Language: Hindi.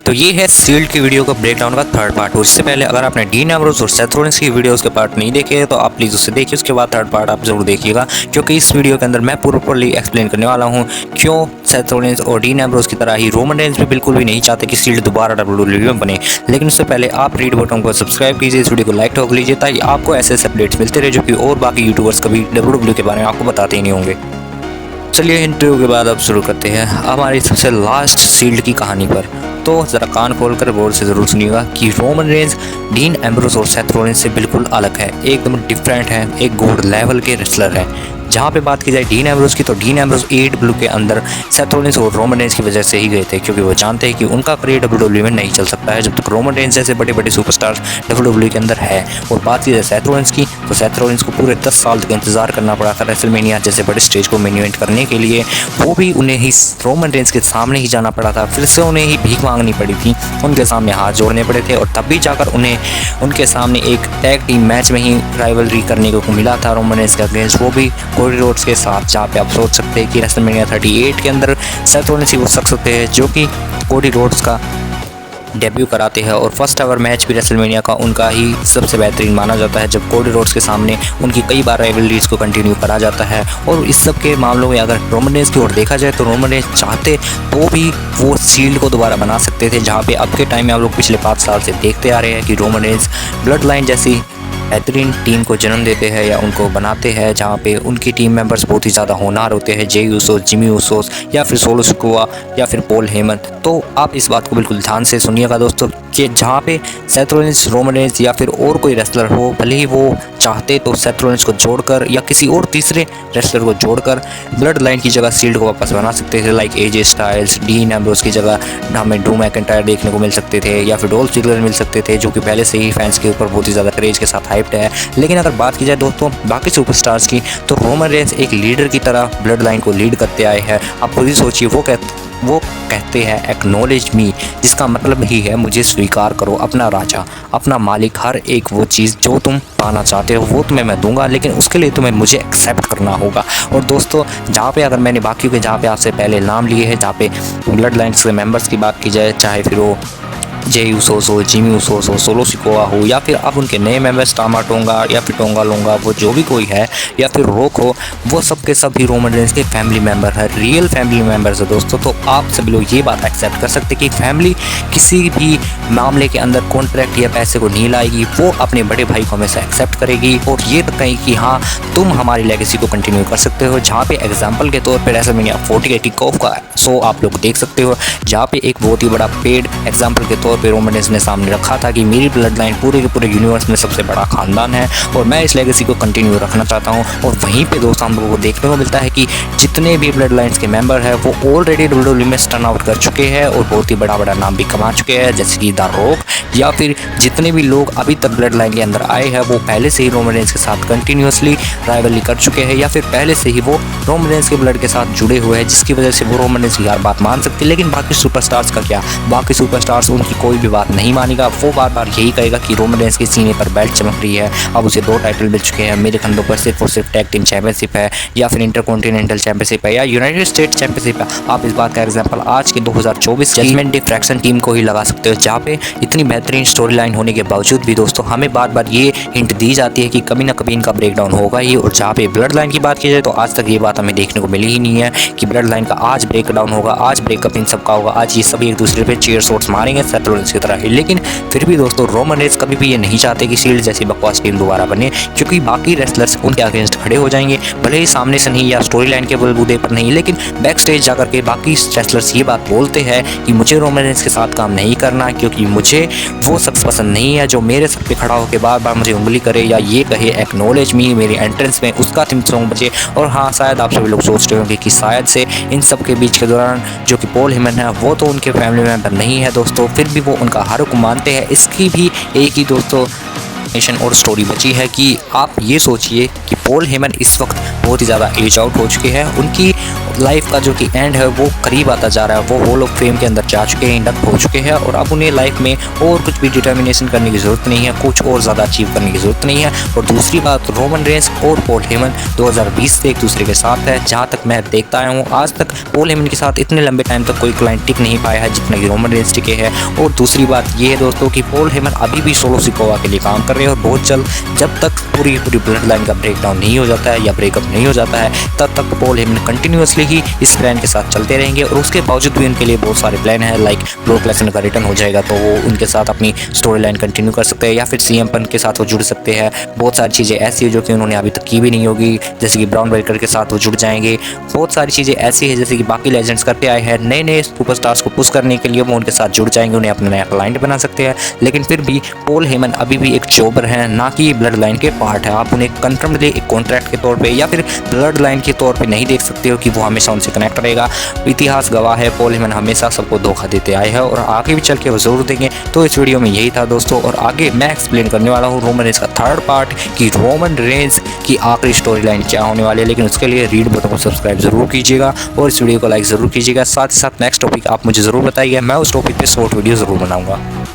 तो ये है सील्ड की वीडियो का ब्रेकडाउन का थर्ड पार्ट। और इससे पहले अगर आपने डीन एम्ब्रोस और सेथ रॉलिंस की वीडियोस के पार्ट नहीं देखे तो आप प्लीज़ उसे देखिए, उसके बाद थर्ड पार्ट आप जरूर देखिएगा, क्योंकि इस वीडियो के अंदर मैं प्रॉपर्ली एक्सप्लेन करने वाला हूँ क्यों सेथ रॉलिंस और डीन एम्ब्रोस की तरह ही रोमन रेंज भी बिल्कुल भी नहीं चाहते कि सील्ड दोबारा WWE में बने। लेकिन उससे पहले आप रीड बटन को सब्सक्राइब कीजिए, इस वीडियो को लाइक ठोक लीजिए ताकि आपको ऐसे अपडेट्स मिलते रहे जो कि और बाकी यूट्यूबर्स कभी WWE के बारे में आपको बताते ही नहीं होंगे। चलिए इंटरव्यू के बाद अब शुरू करते हैं हमारी सबसे लास्ट सील्ड की कहानी पर। तो ज़रा कान खोलकर गौर से ज़रूर सुनिएगा कि रोमन रेंज डीन एम्ब्रोस और सेथ रॉलिंस से बिल्कुल अलग है, एकदम डिफरेंट है, एक गोल्ड लेवल के रेसलर है। जहाँ पे बात की जाए डीन एम्ब्रोस की, तो डीन एम्ब्रोस AEW के अंदर सेथ रॉलिंस और रोमन रेंज की वजह से ही गए थे, क्योंकि वो जानते हैं कि उनका करियर WWE में नहीं चल सकता है जब तक रोमन रेंज जैसे बड़े बड़े सुपरस्टार्स WWE के अंदर है। और बात की जाए सेथ रॉलिंस की, तो सेथ रॉलिंस को पूरे 10 साल तक इंतजार करना पड़ा था रेसलमेनिया जैसे बड़े स्टेज को मेन इवेंट करने के लिए। वो भी उन्हें ही रोमन रेंज के सामने ही जाना पड़ा था, फिर से उन्हें ही भीख मांगनी पड़ी थी, उनके सामने हाथ जोड़ने पड़े थे, और तब भी जाकर उन्हें उनके सामने एक टैग टीम मैच में ही राइवलरी करने को मिला था रोमन रेंज के अगेंस्ट, वो भी कोडी रोड्स के साथ। जहाँ पे आप सोच सकते हैं कि रेसलमेनिया 38 के अंदर सेथ रॉलिंस ही हो सकते हैं जो कि कोडी रोड्स का डेब्यू कराते हैं, और फर्स्ट एवर मैच भी रेसलमेनिया का उनका ही सबसे बेहतरीन माना जाता है, जब कोडी रोड्स के सामने उनकी कई बार राइवलरीज को कंटिन्यू करा जाता है। और इस सब के मामलों में अगर रोमन रेंज की ओर देखा जाए तो रोमन रेंज चाहते तो भी वो सील्ड को दोबारा बना सकते थे, जहाँ पे अब के टाइम में आप लोग पिछले 5 साल से देखते आ रहे हैं कि रोमन रेंज ब्लड लाइन जैसी बेहतरीन टीम को जन्म देते हैं या उनको बनाते हैं, जहाँ पे उनकी टीम मेंबर्स बहुत ही ज़्यादा होनहार होते हैं, जे यूसोस, जिमी यूसोस या फिर सोलो सिकोआ या फिर पॉल हेमन। तो आप इस बात को बिल्कुल ध्यान से सुनिएगा दोस्तों कि जहाँ पे सेथ रॉलिंस, रोमन रेंज या फिर और कोई रेसलर हो, भले ही वो चाहते तो सेथ रॉलिंस को जोड़कर या किसी और तीसरे रेसलर को जोड़कर ब्लड लाइन की जगह सील्ड को वापस बना सकते थे, like AJ styles, dean Ambrose की जगह हमें ड्रू मैकिंटायर देखने को मिल सकते थे, या फिर डॉल्फ जिगलर मिल सकते थे, जो कि पहले से ही फैंस के ऊपर बहुत ही ज़्यादा क्रेज के साथ हाइप्ड है। लेकिन अगर बात की जाए दोस्तों बाकी सुपरस्टार्स की, तो रोमन रेंज एक लीडर की तरह ब्लड लाइन को लीड करते आए हैं। आप खुद ही सोचिए, वो कहते हैं एक्नॉलेज मी, जिसका मतलब ही है मुझे स्वीकार करो, अपना राजा, अपना मालिक, हर एक वो चीज़ जो तुम पाना चाहते हो वो तुम्हें मैं दूंगा, लेकिन उसके लिए तुम्हें मुझे एक्सेप्ट करना होगा। और दोस्तों जहाँ पे अगर मैंने बाकी के जहाँ पे आपसे पहले नाम लिए हैं, जहाँ पे ब्लड लाइन्स के मेंबर्स की बात की जाए, चाहे फिर वो जे यूसोस हो, जिमी यूसोस हो, सोलो सिकोआ हो, या फिर अब उनके नए मेंबर्स टामा टोंगा या फिर टोंगा लोंगा, वो जो भी कोई है, या फिर रोक हो, वो सब के सब भी रोमन रेंज के फैमिली मेंबर है, रियल फैमिली मेंबर्स है दोस्तों। तो आप सभी लोग ये बात एक्सेप्ट कर सकते कि फैमिली किसी भी मामले के अंदर कॉन्ट्रैक्ट या पैसे को नहीं लाएगी, वो अपने बड़े भाई को हमेशा एक्सेप्ट करेगी और ये तक कहेगी कि हाँ तुम हमारी लेगेसी को कंटिन्यू कर सकते हो। जहाँ पे एग्जाम्पल के तौर पर रेसलमेनिया 40 किक ऑफ का शो आप लोग देख सकते हो, जहाँ पे एक बहुत ही बड़ा पेड एग्जाम्पल के तौर पे रोमन रेंज ने सामने रखा था कि मेरी ब्लड लाइन पूरे के पूरे यूनिवर्स में सबसे बड़ा खानदान है और मैं इस लेगेसी को कंटिन्यू रखना चाहता हूं। और वहीं पे दोस्तों हम लोगों को देखने को मिलता है कि जितने भी ब्लड लाइन्स के मेंबर हैं वो ऑलरेडी WWE में टर्न आउट कर चुके हैं और बहुत ही बड़ा बड़ा नाम भी कमा चुके हैं, जैसे कि द रॉक, या फिर जितने भी लोग अभी तक ब्लड लाइन के अंदर आए हैं वो पहले से ही रोमन रेंज के साथ कंटिन्यूसली राइवलरी कर चुके हैं, या फिर पहले से ही वो रोमन रेंज के ब्लड के साथ जुड़े हुए हैं, जिसकी वजह से वो रोमन रेंज की हर बात मान सकते हैं। लेकिन बाकी सुपरस्टार्स का क्या, बाकी सुपरस्टार्स उनकी कोई भी बात नहीं मानेगा, वो बार बार यही कहेगा कि रोमन रेंज के सीने पर बेल्ट चमक रही है, अब उसे 2 टाइटल मिल चुके हैं, मेरे खंडों पर सिर्फ और सिर्फ टैग टीम चैंपियनशिप है, या फिर इंटरकॉन्टिनेंटल चैंपियनशिप है, या यूनाइटेड स्टेट चैंपियनशिप है। आप इस बात का एग्जांपल आज के 2024 जजमेंट डे फ्रैक्शन टीम को ही लगा सकते हो, जहाँ पे इतनी बेहतरीन स्टोरी लाइन होने के बावजूद भी दोस्तों हमें बार बार ये हिंट दी जाती है कि कभी ना कभी इनका ब्रेकडाउन होगा ही। और जहाँ पे ब्लड लाइन की बात की जाए तो आज तक ये बात हमें देखने को मिली ही नहीं है कि ब्लड लाइन का आज ब्रेकडाउन होगा, आज ब्रेकअप इन सबका होगा, आज ये सभी एक दूसरे पे चेयर शॉट्स मारेंगे सेथ रॉलिंस की तरह ही। लेकिन फिर भी दोस्तों रोमन रेंज कभी भी ये नहीं चाहते कि सील्ड जैसी बकवास टीम दोबारा बने, क्योंकि बाकी रेसलर्स उनके अगेंस्ट खड़े हो जाएंगे, भले ही सामने से नहीं या स्टोरी लाइन के बलबूते पर नहीं, लेकिन बैक स्टेज जाकर के बाकी रेसलर्स ये बात बोलते हैं कि मुझे रोमन रेंज के साथ काम नहीं करना, क्योंकि मुझे वो शख्स पसंद नहीं है जो मेरे सर पे खड़ा होकर बार बार मुझे उंगली करे या ये कहे एक्नॉलेज मी मेरी एंट्रेंस में, उसका थीम सॉन्ग बजे। और हाँ, शायद आप सभी लोग सोच रहे होंगे कि शायद से इन सब के बीच के दौरान जो कि पॉल हेमन है वो तो उनके फैमिली मेंबर नहीं है दोस्तों, फिर भी वो उनका हर हुक्म मानते हैं। इसकी भी एक ही दोस्तों और स्टोरी बची है कि आप ये सोचिए कि पॉल हेमन इस वक्त बहुत ही ज़्यादा एज आउट हो चुके हैं, उनकी लाइफ का जो कि एंड है वो करीब आता जा रहा है। वो हॉल ऑफ फेम के अंदर जा चुके हैं, इंडक्ट हो चुके हैं और अब उन्हें लाइफ में और कुछ भी डिटर्मिनेशन करने की ज़रूरत नहीं है, कुछ और ज़्यादा अचीव करने की ज़रूरत नहीं है। और दूसरी बात, रोमन रेंस और पॉल हेमन 2020 से एक दूसरे के साथ है। जहाँ तक मैं देखता आया हूँ आज तक पॉल हेमन के साथ इतने लंबे टाइम तक कोई क्लाइंट टिक नहीं पाया है जितना कि रोमन रेंस टिके हैं। और दूसरी बात ये है दोस्तों कि पॉल हेमन अभी भी सोलो सिकोवा के लिए काम कर रहे हैं और बहुत जल्द जब तक पूरी ब्लड लाइन का ब्रेकडाउन नहीं हो जाता है या ब्रेकअप नहीं हो जाता है तब तक पॉल हेमन कंटिन्यूसली ही इस प्लान के साथ चलते रहेंगे। और उसके बावजूद भी उनके लिए बहुत सारे प्लान हैं, लाइक ब्रॉक लेसनर का रिटर्न हो जाएगा तो वो उनके साथ अपनी स्टोरी लाइन कंटिन्यू कर सकते हैं या फिर सीएम पन के साथ वो जुड़ सकते हैं। बहुत सारी चीज़ें ऐसी है जो कि उन्होंने अभी तक की भी नहीं होगी, जैसे कि ब्राउन ब्रेकर के साथ वो जुड़ जाएंगे। बहुत सारी चीज़ें ऐसी है जैसे कि बाकी लेजेंड्स करते आए हैं, नए नए सुपरस्टार्स को पुश करने के लिए वो उनके साथ जुड़ जाएंगे, उन्हें अपना नया क्लाइंट बना सकते हैं। लेकिन फिर भी पॉल हेमन अभी भी एक जॉबर है, ना कि ब्लड लाइन के पार्ट है। आप उन्हें कंफर्मली एक कॉन्ट्रैक्ट के तौर पे या फिर ब्लड लाइन के तौर पे नहीं देख सकते हो कि वो हमेशा उनसे कनेक्ट रहेगा। इतिहास गवाह है, पॉल हेमन हमेशा सबको धोखा देते आए हैं और आगे भी चल के वो जरूर देंगे। तो इस वीडियो में यही था दोस्तों, और आगे मैं एक्सप्लेन करने वाला हूँ रोमन रेंस का थर्ड पार्ट कि रोमन रेंस की आखिरी स्टोरी लाइन क्या होने वाली है। लेकिन उसके लिए रीड बटन को सब्सक्राइब जरूर कीजिएगा और इस वीडियो को लाइक जरूर कीजिएगा। साथ ही साथ नेक्स्ट टॉपिक आप मुझे जरूर बताइए, मैं उस टॉपिक पे शॉर्ट वीडियो जरूर बनाऊंगा।